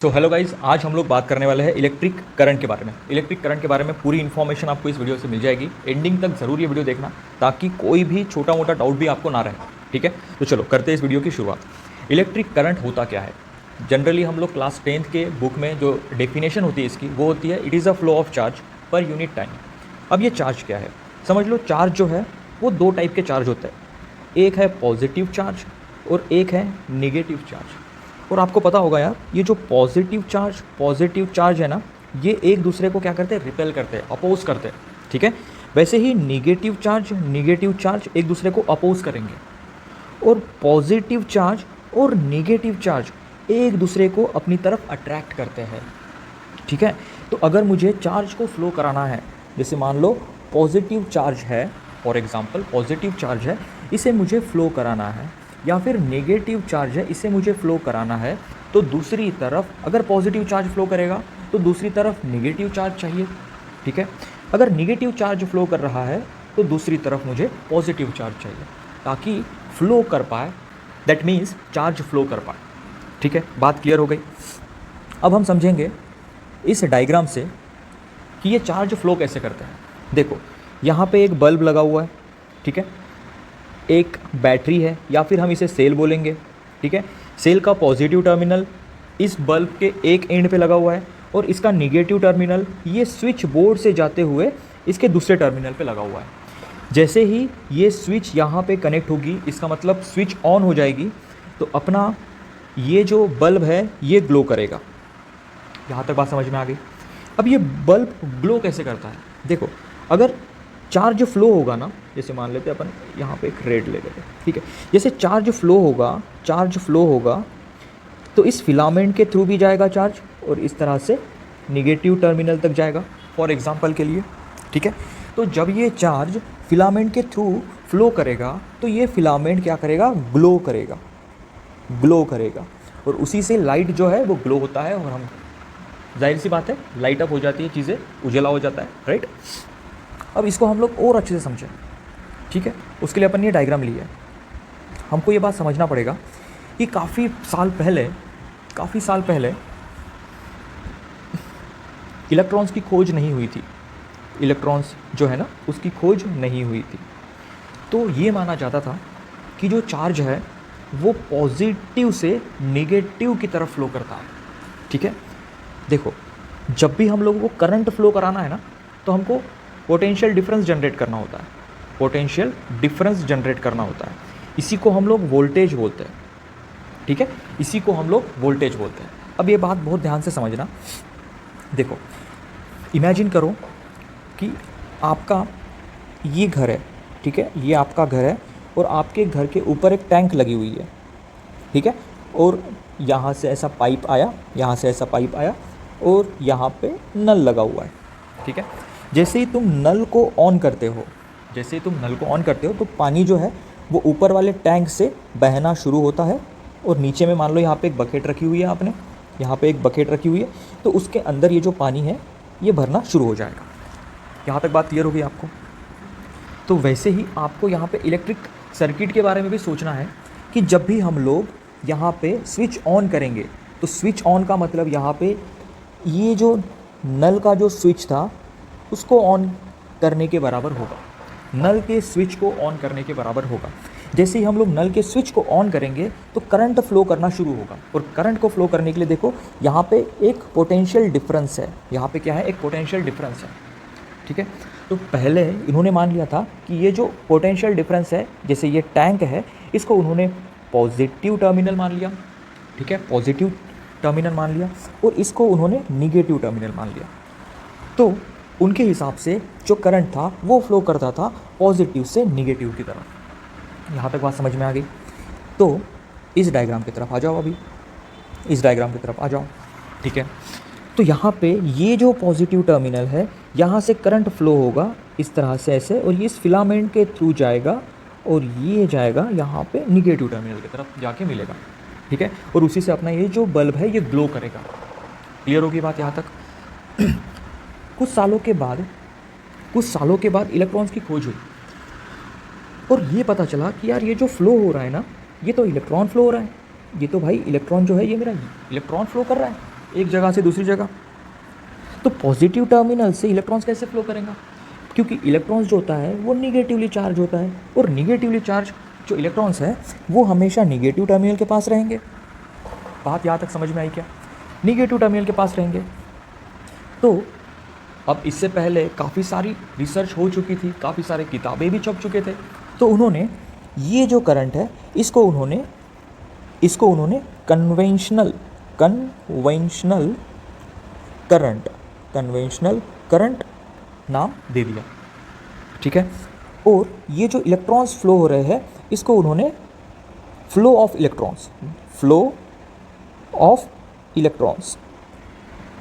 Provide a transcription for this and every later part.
तो hello guys, आज हम लोग बात करने वाले हैं इलेक्ट्रिक करंट के बारे में। इलेक्ट्रिक करंट के बारे में पूरी इन्फॉर्मेशन आपको इस वीडियो से मिल जाएगी। एंडिंग तक ज़रूर ये वीडियो देखना ताकि कोई भी छोटा मोटा डाउट भी आपको ना रहे। ठीक है, तो चलो करते हैं इस वीडियो की शुरुआत। इलेक्ट्रिक करंट होता क्या है? जनरली हम लोग क्लास 10th के बुक में जो डेफिनेशन होती है इसकी वो होती है it is a flow of charge पर यूनिट टाइम। अब ये चार्ज क्या है? समझ लो, चार्ज जो है वो दो टाइप के चार्ज होते हैं। एक है पॉजिटिव चार्ज और एक है नेगेटिव चार्ज। और आपको पता होगा यार, ये जो पॉजिटिव चार्ज है ना, ये एक दूसरे को क्या करते हैं? रिपेल करते हैं, अपोज करते हैं। ठीक है, वैसे ही नेगेटिव चार्ज एक दूसरे को अपोज करेंगे। और पॉजिटिव चार्ज और नेगेटिव चार्ज एक दूसरे को अपनी तरफ अट्रैक्ट करते हैं। ठीक है, तो अगर मुझे चार्ज को फ्लो कराना है, जैसे मान लो पॉजिटिव चार्ज है, फॉर एग्जांपल पॉजिटिव चार्ज है, इसे मुझे फ्लो कराना है, या फिर नेगेटिव चार्ज है, इसे मुझे फ्लो कराना है, तो दूसरी तरफ अगर पॉजिटिव चार्ज फ्लो करेगा तो दूसरी तरफ नेगेटिव चार्ज चाहिए। ठीक है, अगर नेगेटिव चार्ज फ्लो कर रहा है तो दूसरी तरफ मुझे पॉजिटिव चार्ज चाहिए ताकि फ्लो कर पाए, दैट मीन्स चार्ज फ्लो कर पाए। ठीक है, बात क्लियर हो गई। अब हम समझेंगे इस डायग्राम से कि ये चार्ज फ्लो कैसे करते हैं। देखो, यहाँ पे एक बल्ब लगा हुआ है। ठीक है, एक बैटरी है या फिर हम इसे सेल बोलेंगे। ठीक है, सेल का पॉजिटिव टर्मिनल इस बल्ब के एक एंड पे लगा हुआ है और इसका नेगेटिव टर्मिनल ये स्विच बोर्ड से जाते हुए इसके दूसरे टर्मिनल पे लगा हुआ है। जैसे ही ये स्विच यहाँ पे कनेक्ट होगी, इसका मतलब स्विच ऑन हो जाएगी, तो अपना ये जो बल्ब है ये ग्लो करेगा। यहाँ तक बात समझ में आ गई। अब ये बल्ब ग्लो कैसे करता है? देखो, अगर चार्ज फ्लो होगा ना, जैसे मान लेते हैं अपन यहाँ पे एक रेड ले लेते हैं। ठीक है, जैसे चार्ज फ्लो होगा तो इस फिलामेंट के थ्रू भी जाएगा चार्ज और इस तरह से निगेटिव टर्मिनल तक जाएगा, फॉर एग्जांपल के लिए। ठीक है, तो जब ये चार्ज फिलामेंट के थ्रू फ्लो करेगा तो ये फिलामेंट क्या करेगा? ग्लो करेगा और उसी से लाइट जो है वो ग्लो होता है और हम, जाहिर सी बात है, लाइट अप हो जाती है, चीज़ें उजाला हो जाता है, राइट। अब इसको हम लोग और अच्छे से समझें। ठीक है, उसके लिए अपन ये डायग्राम लिया है। हमको ये बात समझना पड़ेगा कि काफ़ी साल पहले इलेक्ट्रॉन्स की खोज नहीं हुई थी। इलेक्ट्रॉन्स जो है ना, उसकी खोज नहीं हुई थी। तो ये माना जाता था कि जो चार्ज है वो पॉजिटिव से नेगेटिव की तरफ फ्लो करता है। ठीक है, देखो, जब भी हम लोगों को करंट फ्लो कराना है ना, तो हमको पोटेंशियल डिफरेंस जनरेट करना होता है। इसी को हम लोग वोल्टेज बोलते हैं। ठीक है, इसी को हम लोग वोल्टेज बोलते हैं। अब ये बात बहुत ध्यान से समझना। देखो, इमेजिन करो कि आपका ये घर है। ठीक है, ये आपका घर है और आपके घर के ऊपर एक टैंक लगी हुई है। ठीक है, और यहाँ से ऐसा पाइप आया और यहाँ पे नल लगा हुआ है। ठीक है, जैसे ही तुम नल को ऑन करते हो तो पानी जो है वो ऊपर वाले टैंक से बहना शुरू होता है और नीचे में मान लो यहाँ पे एक बकेट रखी हुई है आपने, तो उसके अंदर ये जो पानी है ये भरना शुरू हो जाएगा। यहाँ तक बात क्लियर होगी आपको? तो वैसे ही आपको यहाँ पे इलेक्ट्रिक सर्किट के बारे में भी सोचना है कि जब भी हम लोग यहाँ पे स्विच ऑन करेंगे तो स्विच ऑन का मतलब यहाँ पे ये जो नल का जो स्विच था उसको ऑन करने के बराबर होगा, नल के स्विच को ऑन करने के बराबर होगा। जैसे ही हम लोग नल के स्विच को ऑन करेंगे तो करंट फ्लो करना शुरू होगा और करंट को फ्लो करने के लिए देखो यहाँ पे एक पोटेंशियल डिफरेंस है। यहाँ पे क्या है? एक पोटेंशियल डिफरेंस है। ठीक है, तो पहले इन्होंने मान लिया था कि ये जो पोटेंशियल डिफरेंस है, जैसे ये टैंक है, इसको उन्होंने पॉजिटिव टर्मिनल मान लिया। ठीक है, पॉजिटिव टर्मिनल मान लिया और इसको उन्होंने निगेटिव टर्मिनल मान लिया। तो उनके हिसाब से जो करंट था वो फ्लो करता था पॉजिटिव से निगेटिव की तरफ। यहाँ तक बात समझ में आ गई? तो इस डायग्राम की तरफ आ जाओ, अभी इस डायग्राम की तरफ आ जाओ। ठीक है, तो यहाँ पे ये जो पॉजिटिव टर्मिनल है, यहाँ से करंट फ्लो होगा इस तरह से ऐसे, और ये इस फिलामेंट के थ्रू जाएगा और ये जाएगा यहाँ पे निगेटिव टर्मिनल की तरफ जाके मिलेगा। ठीक है, और उसी से अपना ये जो बल्ब है ये ग्लो करेगा। क्लियर होगी बात यहाँ तक? कुछ सालों के बाद इलेक्ट्रॉन्स की खोज हुई और ये पता चला कि यार ये जो फ्लो हो रहा है ना, ये तो इलेक्ट्रॉन फ्लो हो रहा है। ये तो भाई इलेक्ट्रॉन जो है ये मेरा इलेक्ट्रॉन फ्लो कर रहा है। एक जगह से दूसरी जगह। तो पॉजिटिव टर्मिनल से इलेक्ट्रॉन्स कैसे फ्लो करेंगे? क्योंकि इलेक्ट्रॉन्स जो होता है वो निगेटिवली चार्ज होता है, और निगेटिवली चार्ज जो इलेक्ट्रॉन्स है वो हमेशा निगेटिव टर्मिनल के पास रहेंगे। बात यहाँ तक समझ में आई क्या? निगेटिव टर्मिनल के पास रहेंगे। तो अब इससे पहले काफ़ी सारी रिसर्च हो चुकी थी, काफ़ी सारे किताबें भी छप चुके थे। तो उन्होंने ये जो करंट है इसको उन्होंने कन्वेंशनल करंट नाम दे दिया, ठीक है। और ये जो इलेक्ट्रॉन्स फ्लो हो रहे हैं इसको उन्होंने फ्लो ऑफ इलेक्ट्रॉन्स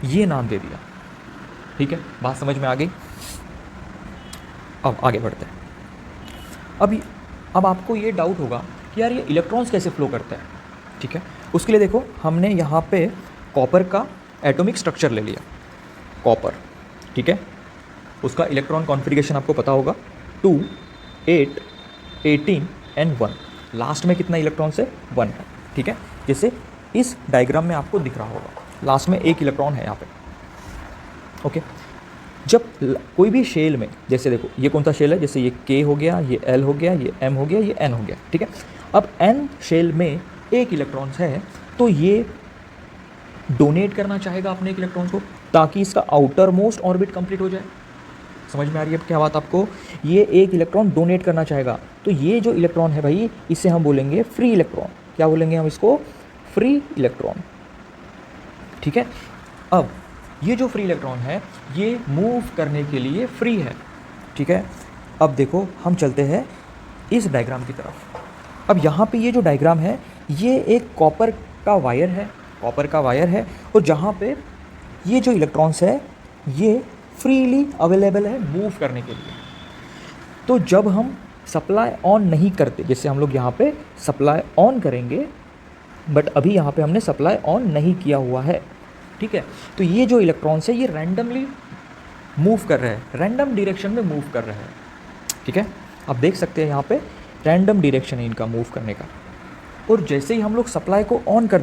ये नाम दे दिया, ठीक है। बात समझ में आ गई? अब आगे बढ़ते हैं। अब आपको ये डाउट होगा कि यार ये इलेक्ट्रॉन्स कैसे फ्लो करते हैं, ठीक है। उसके लिए देखो हमने यहाँ पे कॉपर का एटॉमिक स्ट्रक्चर ले लिया, कॉपर, ठीक है। उसका इलेक्ट्रॉन कॉन्फ़िगरेशन आपको पता होगा 2, 8, 18 एंड 1। लास्ट में कितना इलेक्ट्रॉन्स है? 1 है, ठीक है। जैसे इस डायग्राम में आपको दिख रहा होगा, लास्ट में एक इलेक्ट्रॉन है यहाँ पे, ओके। जब कोई भी शेल में, जैसे देखो ये कौन सा शेल है, जैसे ये K हो गया, ये L हो गया, ये M हो गया, ये N हो गया, ठीक है। अब N शेल में एक इलेक्ट्रॉन्स है, तो ये डोनेट करना चाहेगा अपने एक इलेक्ट्रॉन को ताकि इसका आउटर मोस्ट ऑर्बिट कंप्लीट हो जाए। समझ में आ रही है अब क्या बात आपको? ये एक इलेक्ट्रॉन डोनेट करना चाहेगा, तो ये जो इलेक्ट्रॉन है भाई इसे हम बोलेंगे फ्री इलेक्ट्रॉन। क्या बोलेंगे हम इसको? फ्री इलेक्ट्रॉन, ठीक है। अब ये जो फ्री इलेक्ट्रॉन है ये मूव करने के लिए फ्री है, ठीक है। अब देखो हम चलते हैं इस डायग्राम की तरफ। अब यहाँ पे ये जो डायग्राम है ये एक कॉपर का वायर है, और जहाँ पे ये जो इलेक्ट्रॉन्स है ये फ्रीली अवेलेबल है मूव करने के लिए। तो जब हम सप्लाई ऑन नहीं करते, जैसे हम लोग यहाँ पे सप्लाई ऑन करेंगे, बट अभी यहाँ पे हमने सप्लाई ऑन नहीं किया हुआ है, ठीक है। तो ये जो इलेक्ट्रॉन्स है ये रैंडमली मूव कर रहे हैं, रैंडम डायरेक्शन में मूव कर रहे हैं, ठीक है। आप देख सकते हैं यहाँ पे रैंडम डायरेक्शन है इनका मूव करने का। और जैसे ही हम लोग सप्लाई को ऑन कर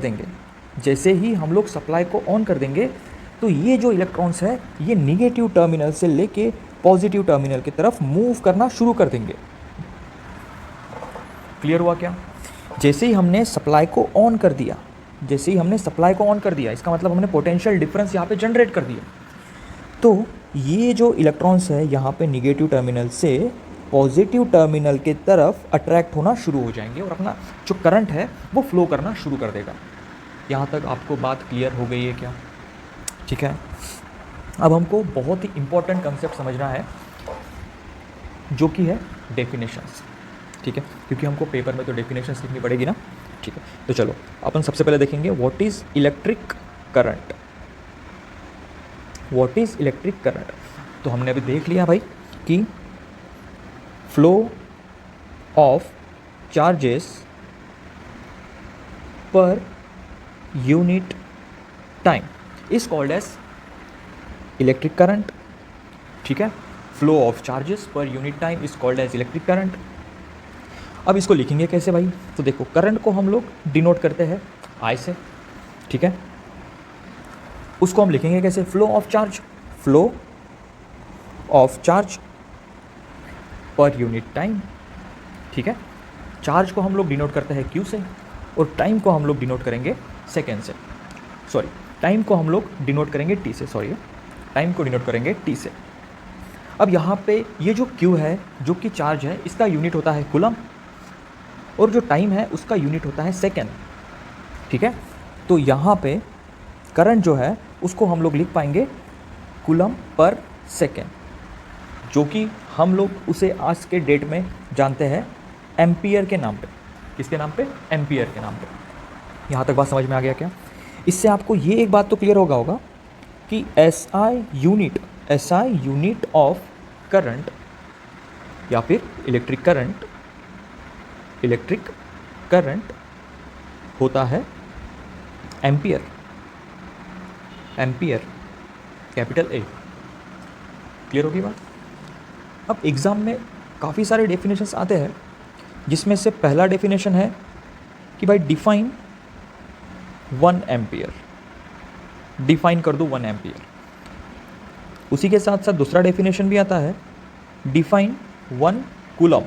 देंगे, तो ये जो इलेक्ट्रॉन्स है ये निगेटिव टर्मिनल से लेके पॉजिटिव टर्मिनल की तरफ मूव करना शुरू कर देंगे। क्लियर हुआ क्या? जैसे ही हमने सप्लाई को ऑन कर दिया, इसका मतलब हमने पोटेंशियल डिफरेंस यहाँ पे जनरेट कर दिया। तो ये जो इलेक्ट्रॉन्स है यहाँ पे निगेटिव टर्मिनल से पॉजिटिव टर्मिनल के तरफ अट्रैक्ट होना शुरू हो जाएंगे और अपना जो करंट है वो फ्लो करना शुरू कर देगा। यहाँ तक आपको बात क्लियर हो गई है क्या? ठीक है। अब हमको बहुत ही इम्पोर्टेंट कंसेप्ट समझना है जो कि है डेफिनेशंस, ठीक है, क्योंकि हमको पेपर में तो डेफिनेशंस लिखनी पड़ेगी ना, ठीक है। तो चलो अपन सबसे पहले देखेंगे व्हाट इज़ इलेक्ट्रिक करंट। तो हमने अभी देख लिया भाई कि flow of charges per unit time is called as electric current, ठीक है। Flow of charges per unit time is called as electric current. अब इसको लिखेंगे कैसे भाई? तो देखो करंट को हम लोग डिनोट करते हैं आई से, ठीक है। उसको हम लिखेंगे कैसे? फ्लो ऑफ चार्ज पर यूनिट टाइम, ठीक है। चार्ज को हम लोग डिनोट करते हैं क्यू से और टाइम को हम लोग डिनोट करेंगे सेकेंड से, टाइम को हम लोग डिनोट करेंगे टी से, टी से। अब यहाँ पे ये जो क्यू है जो कि चार्ज है इसका यूनिट होता है कूलम और जो टाइम है उसका यूनिट होता है सेकेंड, ठीक है। तो यहाँ पे करंट जो है उसको हम लोग लिख पाएंगे कूलम पर सेकेंड, जो कि हम लोग उसे आज के डेट में जानते हैं एम्पियर के नाम पे। किसके नाम पे? एम्पियर के नाम पे। यहाँ तक बात समझ में आ गया क्या? इससे आपको ये एक बात तो क्लियर होगा कि SI यूनिट ऑफ करंट या फिर इलेक्ट्रिक करंट होता है एम्पियर, कैपिटल A। क्लियर होगी बात? अब एग्ज़ाम में काफ़ी सारे डेफिनेशंस आते हैं जिसमें से पहला डेफिनेशन है कि भाई डिफाइन 1 एम्पियर। डिफाइन कर दूँ 1 एम्पियर। उसी के साथ साथ दूसरा डेफिनेशन भी आता है, डिफाइन 1 कूलम।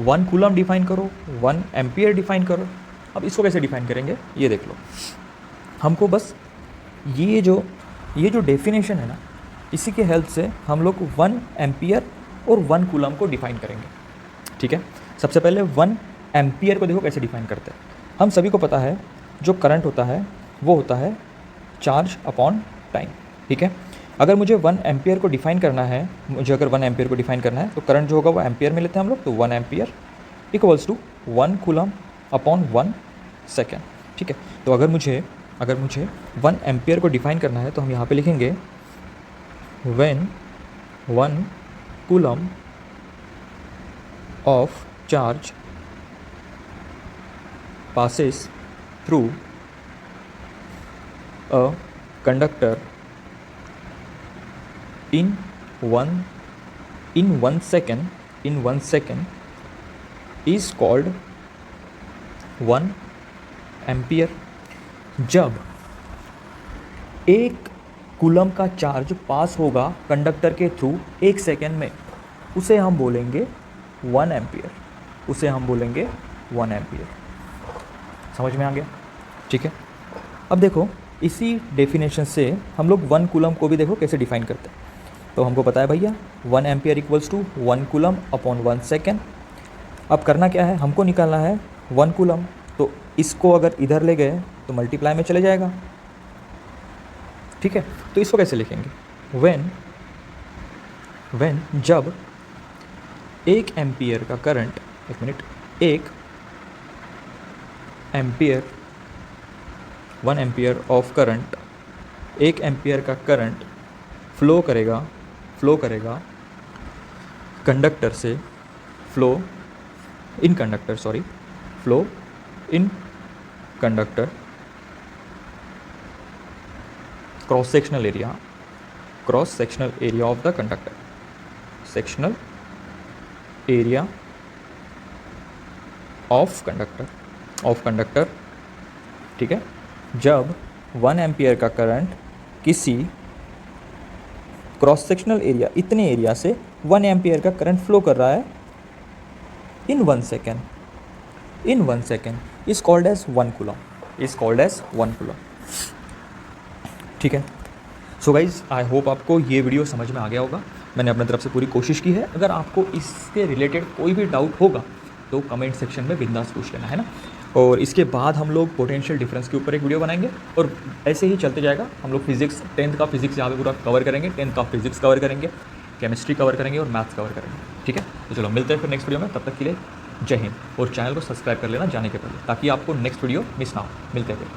1 कूलम डिफाइन करो, 1 एम्पियर डिफाइन करो। अब इसको कैसे डिफाइन करेंगे ये देख लो। हमको बस ये जो डेफिनेशन है ना, इसी के हेल्प से हम लोग 1 एम्पियर और 1 कूलम को डिफाइन करेंगे। ठीक है, सबसे पहले 1 एम्पियर को देखो कैसे डिफाइन करते हैं। हम सभी को पता है जो करंट होता है वो होता है चार्ज अपॉन टाइम। ठीक है, अगर मुझे 1 एम्पियर को डिफाइन करना है, तो करंट जो होगा वो एम्पियर में लेते हैं हम लोग, तो 1 ampere equals to 1 coulomb upon 1 second. ठीक है, तो अगर मुझे 1 एम्पियर को डिफाइन करना है तो हम यहाँ पे लिखेंगे when 1 coulomb of charge passes through a conductor in 1 second is called 1 ampere. जब 1 कूलम का चार्ज पास होगा कंडक्टर के थ्रू 1 सेकेंड में, उसे हम बोलेंगे 1 एम्पियर। समझ में आ गया? ठीक है, अब देखो इसी डेफिनेशन से हम लोग 1 कूलम को भी देखो कैसे डिफाइन करते हैं। तो हमको पता है भैया 1 ampere equals to 1 coulomb upon 1 second. अब करना क्या है, हमको निकालना है 1 कूलम, तो इसको अगर इधर ले गए तो मल्टीप्लाई में चले जाएगा। ठीक है, तो इसको कैसे लिखेंगे, व्हेन जब 1 एम्पियर का current, 1 ampere 1 ampere of current, 1 ampere का करंट फ्लो करेगा कंडक्टर से, flow in conductor cross sectional area of the conductor, sectional area of conductor. ठीक है, जब 1 एम्पियर का करंट किसी क्रॉस सेक्शनल एरिया, इतने एरिया से 1 एम्पियर का करंट फ्लो कर रहा है in 1 second is called as 1 coulomb. ठीक है, सो गाइज आई होप आपको ये वीडियो समझ में आ गया होगा। मैंने अपने तरफ से पूरी कोशिश की है। अगर आपको इसके रिलेटेड कोई भी डाउट होगा तो कमेंट सेक्शन में बिंदास पूछ लेना, है ना। और इसके बाद हम लोग पोटेंशियल डिफरेंस के ऊपर एक वीडियो बनाएंगे और ऐसे ही चलते जाएगा। हम लोग फिजिक्स 10th का फिजिक्स यहाँ पे पूरा कवर करेंगे, 10th का फिजिक्स कवर करेंगे, केमिस्ट्री कवर करेंगे और मैथ्स कवर करेंगे। ठीक है, तो चलो मिलते हैं फिर नेक्स्ट वीडियो में। तब तक के लिए जय हिंद, और चैनल को सब्सक्राइब कर लेना जाने के पहले, ताकि आपको नेक्स्ट वीडियो मिस ना हो। मिलते हैं फिर।